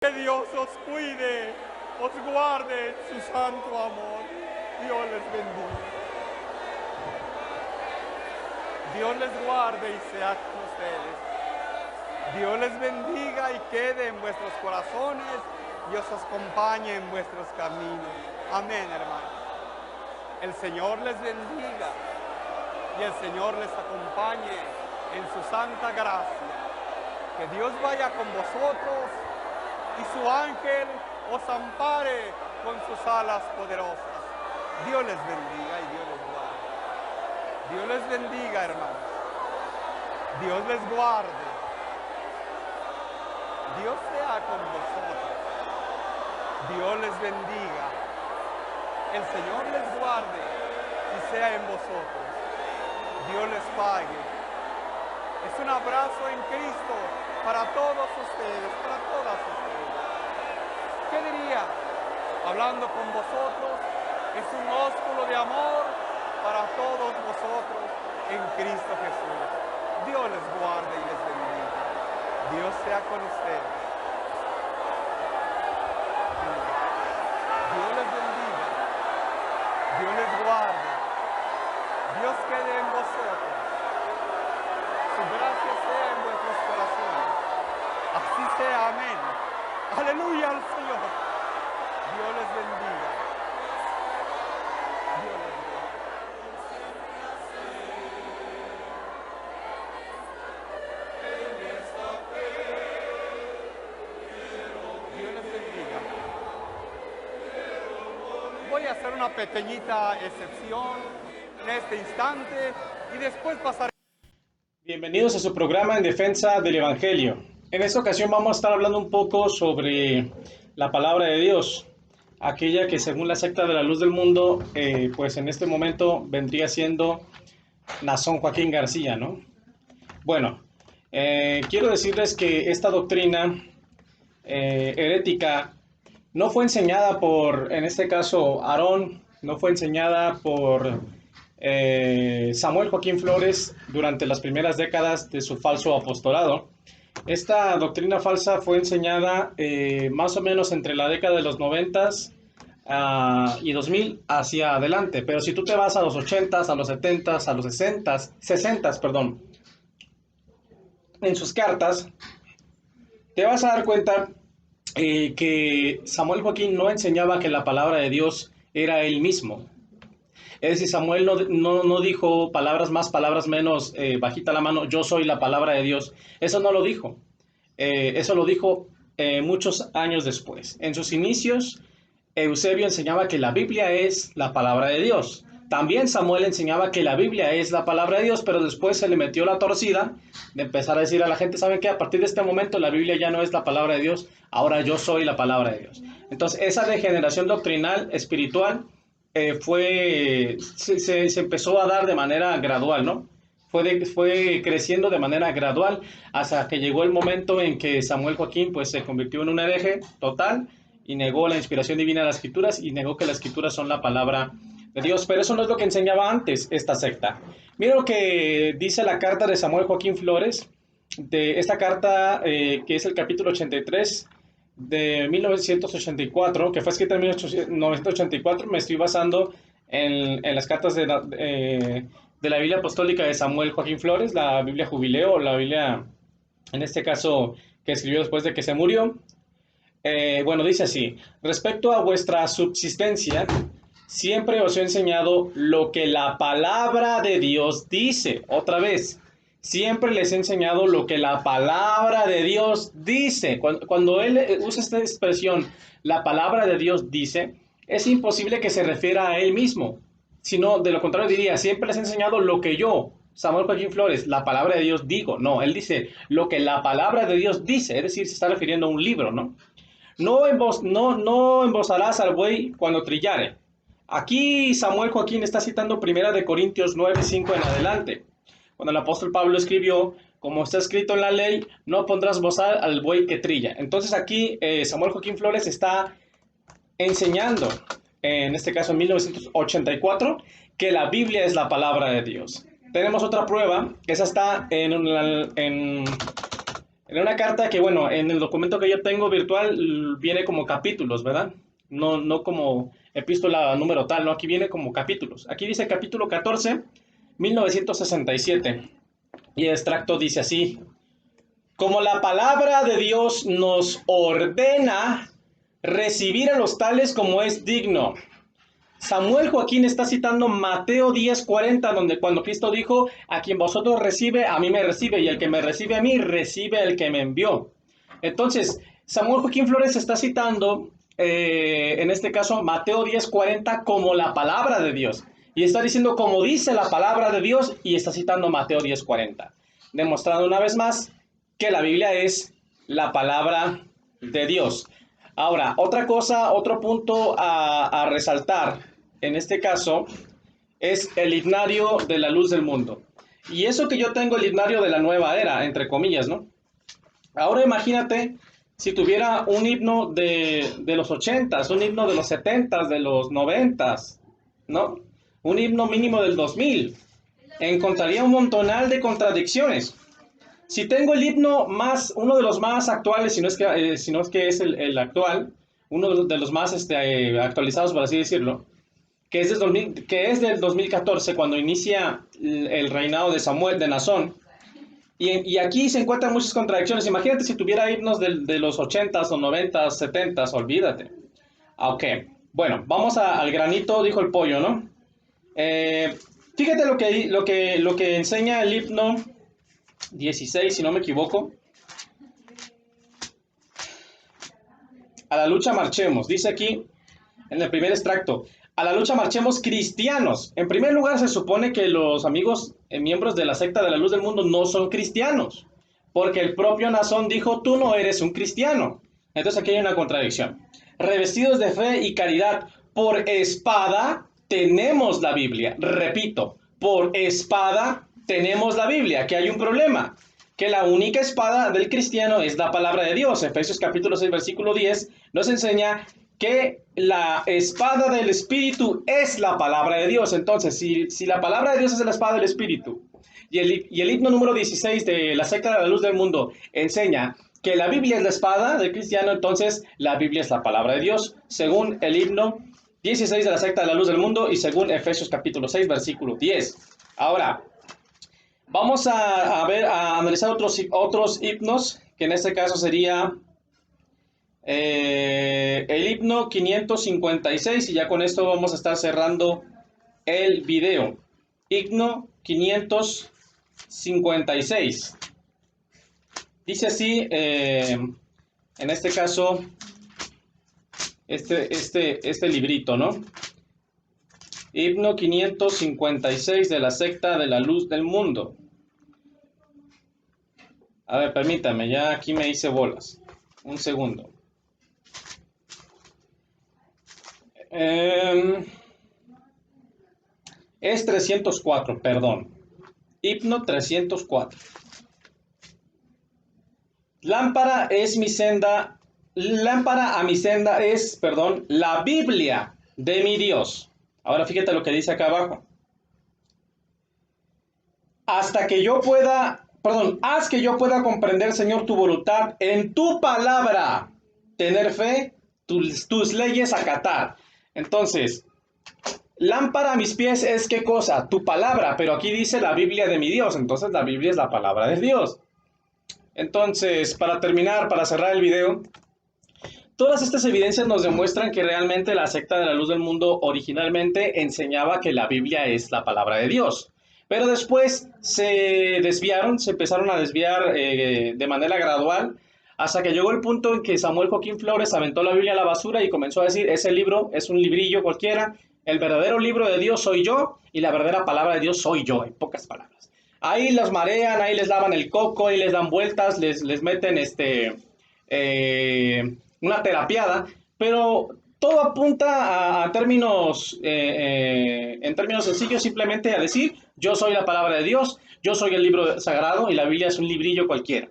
Que Dios os cuide, os guarde en su santo amor. Dios les bendiga. Dios les guarde y sea con ustedes. Dios les bendiga y quede en vuestros corazones. Dios os acompañe en vuestros caminos. Amén, hermanos. El Señor les bendiga y el Señor les acompañe en su santa gracia. Que Dios vaya con vosotros y su ángel os ampare con sus alas poderosas. Dios les bendiga y Dios les guarde. Dios les bendiga, hermanos. Dios les guarde. Dios sea con vosotros. Dios les bendiga. El Señor les guarde y sea en vosotros. Dios les pague. Es un abrazo en Cristo para todos ustedes, para todas ustedes. ¿Qué diría? Hablando con vosotros, es un ósculo de amor para todos vosotros en Cristo Jesús. Dios les guarde y les bendiga. Dios sea con ustedes. Dios les bendiga. Dios les guarde. Dios quede en vosotros. Su gracia sea en vuestros corazones. Así sea, amén. Aleluya al Señor. Dios les bendiga. Dios les bendiga. Dios les bendiga. Voy a hacer una pequeñita excepción en este instante y después pasaré. Bienvenidos a su programa En Defensa del Evangelio. En esta ocasión vamos a estar hablando un poco sobre la palabra de Dios, aquella que según la secta de la luz del mundo, pues en este momento vendría siendo Nazón Joaquín García, ¿no? Bueno, quiero decirles que esta doctrina herética no fue enseñada por, en este caso, Aarón, no fue enseñada por Samuel Joaquín Flores durante las primeras décadas de su falso apostolado. Esta doctrina falsa fue enseñada más o menos entre la década de los 90 y 2000 hacia adelante, pero si tú te vas a los 80s, a los 70s, a los 60s, perdón, en sus cartas, te vas a dar cuenta que Samuel Joaquín no enseñaba que la palabra de Dios era él mismo. Es decir, Samuel no dijo palabras más, palabras menos, bajita la mano, yo soy la palabra de Dios. Eso no lo dijo. Eso lo dijo muchos años después. En sus inicios, Eusebio enseñaba que la Biblia es la palabra de Dios. También Samuel enseñaba que la Biblia es la palabra de Dios, pero después se le metió la torcida de empezar a decir a la gente, ¿saben qué? A partir de este momento la Biblia ya no es la palabra de Dios, ahora yo soy la palabra de Dios. Entonces, esa degeneración doctrinal, espiritual, se empezó a dar de manera gradual, ¿no? Fue creciendo de manera gradual hasta que llegó el momento en que Samuel Joaquín pues se convirtió en un hereje total y negó la inspiración divina de las escrituras y negó que las escrituras son la palabra de Dios, pero eso no es lo que enseñaba antes esta secta. Mira lo que dice la carta de Samuel Joaquín Flores, de esta carta que es el capítulo 83 de 1984, que fue escrita en 1984, me estoy basando en las cartas de la Biblia Apostólica de Samuel Joaquín Flores, la Biblia Jubileo, o la Biblia, en este caso, que escribió después de que se murió. Bueno, dice así: respecto a vuestra subsistencia, siempre os he enseñado lo que la palabra de Dios dice. Otra vez, siempre les he enseñado lo que la palabra de Dios dice. Cuando él usa esta expresión, la palabra de Dios dice, es imposible que se refiera a él mismo, sino de lo contrario diría, siempre les he enseñado lo que yo, Samuel Joaquín Flores, la palabra de Dios digo. No, él dice lo que la palabra de Dios dice, es decir, se está refiriendo a un libro, ¿no? No embozarás al buey cuando trillare. Aquí Samuel Joaquín está citando 1 Corintios 9:5 en adelante, cuando el apóstol Pablo escribió, como está escrito en la ley, no pondrás bozal al buey que trilla. Entonces aquí Samuel Joaquín Flores está enseñando, en este caso en 1984, que la Biblia es la palabra de Dios. Tenemos otra prueba, esa está en En una carta que, bueno, en el documento que yo tengo virtual viene como capítulos, ¿verdad? No como epístola número tal, no, aquí viene como capítulos. Aquí dice capítulo 14, 1967. Y el extracto dice así: como la palabra de Dios nos ordena recibir a los tales como es digno. Samuel Joaquín está citando Mateo 10:40, donde cuando Cristo dijo, a quien vosotros recibe, a mí me recibe, y el que me recibe a mí, recibe el que me envió. Entonces, Samuel Joaquín Flores está citando, en este caso, Mateo 10:40 como la palabra de Dios. Y está diciendo como dice la palabra de Dios, y está citando Mateo 10:40. Demostrando una vez más que la Biblia es la palabra de Dios. Ahora, otra cosa, otro punto a resaltar, en este caso, es el himnario de la luz del mundo. Y eso que yo tengo el himnario de la nueva era, entre comillas, ¿no? Ahora imagínate si tuviera un himno de los 80s, un himno de los 70s, de los 90s, ¿no? Un himno mínimo del 2000. Encontraría un montonal de contradicciones. Si tengo el himno más, uno de los más actuales, si no es que es el actual, uno de los más actualizados, por así decirlo, que es del 2014, cuando inicia el reinado de Samuel, de Nazón, y aquí se encuentran muchas contradicciones. Imagínate si tuviera himnos de los 80s o 90s, 70s, olvídate. Ok, bueno, vamos al granito, dijo el pollo, ¿no? Fíjate lo que enseña el himno 16, si no me equivoco. A la lucha marchemos, dice aquí en el primer extracto. A la lucha marchemos cristianos. En primer lugar, se supone que los amigos miembros de la secta de la luz del mundo no son cristianos, porque el propio Nazón dijo, tú no eres un cristiano. Entonces aquí hay una contradicción. Revestidos de fe y caridad, por espada tenemos la Biblia. Repito, por espada tenemos la Biblia. Aquí hay un problema, que la única espada del cristiano es la palabra de Dios. Efesios capítulo 6, versículo 10 nos enseña que la espada del Espíritu es la palabra de Dios. Entonces, si la palabra de Dios es la espada del Espíritu, y el himno número 16 de la secta de la luz del mundo enseña que la Biblia es la espada del cristiano, entonces la Biblia es la palabra de Dios, según el himno 16 de la secta de la luz del mundo y según Efesios capítulo 6, versículo 10. Ahora, vamos a analizar otros himnos, que en este caso sería el himno 556, y ya con esto vamos a estar cerrando el video. Himno 556. Dice así, en este caso, este librito, ¿no? Himno 556 de la secta de la luz del mundo. A ver, permítame, ya aquí me hice bolas. Un segundo. Es 304, perdón. Himno 304. Lámpara a mi senda es, perdón, la Biblia de mi Dios. Ahora fíjate lo que dice acá abajo. Haz que yo pueda comprender, Señor, tu voluntad en tu palabra, tener fe, tus leyes acatar. Entonces, lámpara a mis pies es ¿qué cosa? Tu palabra, pero aquí dice la Biblia de mi Dios, entonces la Biblia es la palabra de Dios. Entonces, para terminar, para cerrar el video, todas estas evidencias nos demuestran que realmente la secta de la luz del mundo originalmente enseñaba que la Biblia es la palabra de Dios. Pero después se empezaron a desviar de manera gradual, hasta que llegó el punto en que Samuel Joaquín Flores aventó la Biblia a la basura y comenzó a decir, ese libro es un librillo cualquiera, el verdadero libro de Dios soy yo y la verdadera palabra de Dios soy yo, en pocas palabras. Ahí los marean, ahí les lavan el coco, ahí les dan vueltas, les meten una terapiada, pero todo apunta en términos sencillos, simplemente a decir, yo soy la palabra de Dios, yo soy el libro sagrado y la Biblia es un librillo cualquiera.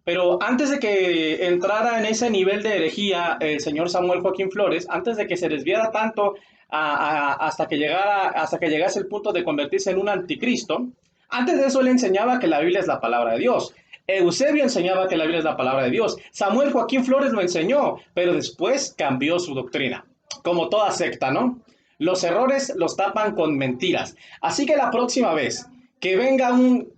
Pero antes de que entrara en ese nivel de herejía el señor Samuel Joaquín Flores, antes de que se desviara tanto hasta que llegase el punto de convertirse en un anticristo, antes de eso le enseñaba que la Biblia es la palabra de Dios. Eusebio enseñaba que la Biblia es la palabra de Dios. Samuel Joaquín Flores lo enseñó, pero después cambió su doctrina. Como toda secta, ¿no? Los errores los tapan con mentiras. Así que la próxima vez que venga un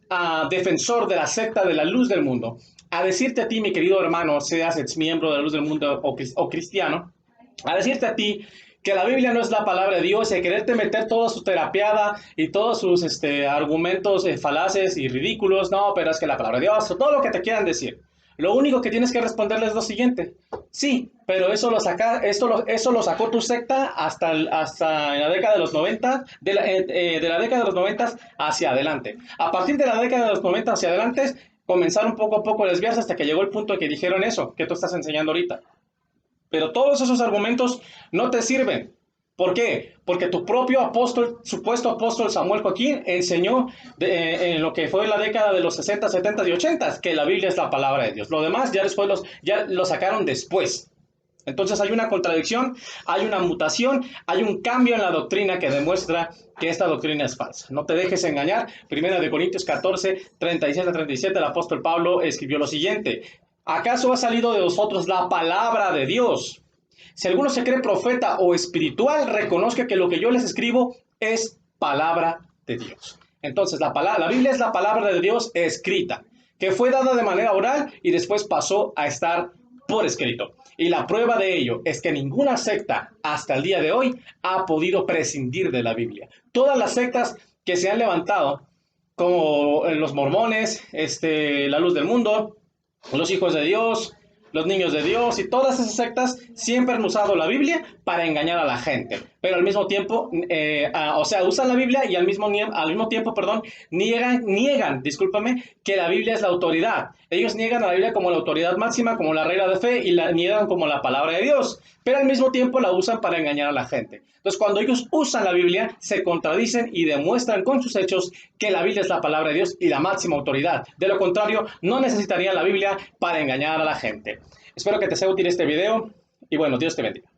defensor de la secta de la luz del mundo a decirte a ti, mi querido hermano, seas ex miembro de la luz del mundo o cristiano, a decirte a ti que la Biblia no es la palabra de Dios y a quererte meter toda su terapiada y todos sus argumentos falaces y ridículos, no, pero es que la palabra de Dios, todo lo que te quieran decir. Lo único que tienes que responderles es lo siguiente: sí, pero eso lo sacó tu secta hasta en la década de los 90, de la década de los 90 hacia adelante. A partir de la década de los 90 hacia adelante, comenzaron poco a poco a desviarse hasta que llegó el punto en que dijeron eso, que tú estás enseñando ahorita. Pero todos esos argumentos no te sirven. ¿Por qué? Porque tu propio apóstol, supuesto apóstol Samuel Joaquín, enseñó en lo que fue la década de los 60, 70 y 80 que la Biblia es la palabra de Dios. Lo demás ya después ya lo sacaron después. Entonces hay una contradicción, hay una mutación, hay un cambio en la doctrina que demuestra que esta doctrina es falsa. No te dejes engañar. Primera de Corintios 14, 36 a 37, el apóstol Pablo escribió lo siguiente: ¿acaso ha salido de vosotros la palabra de Dios? Si alguno se cree profeta o espiritual, reconozca que lo que yo les escribo es palabra de Dios. Entonces, la Biblia es la palabra de Dios escrita, que fue dada de manera oral y después pasó a estar por escrito. Y la prueba de ello es que ninguna secta hasta el día de hoy ha podido prescindir de la Biblia. Todas las sectas que se han levantado, como los mormones, la luz del mundo, los hijos de Dios, los niños de Dios y todas esas sectas siempre han usado la Biblia para engañar a la gente, pero al mismo tiempo, usan la Biblia y al mismo tiempo, niegan, discúlpame, que la Biblia es la autoridad. Ellos niegan a la Biblia como la autoridad máxima, como la regla de fe, y la niegan como la palabra de Dios, pero al mismo tiempo la usan para engañar a la gente. Entonces, cuando ellos usan la Biblia, se contradicen y demuestran con sus hechos que la Biblia es la palabra de Dios y la máxima autoridad. De lo contrario, no necesitarían la Biblia para engañar a la gente. Espero que te sea útil este video y bueno, Dios te bendiga.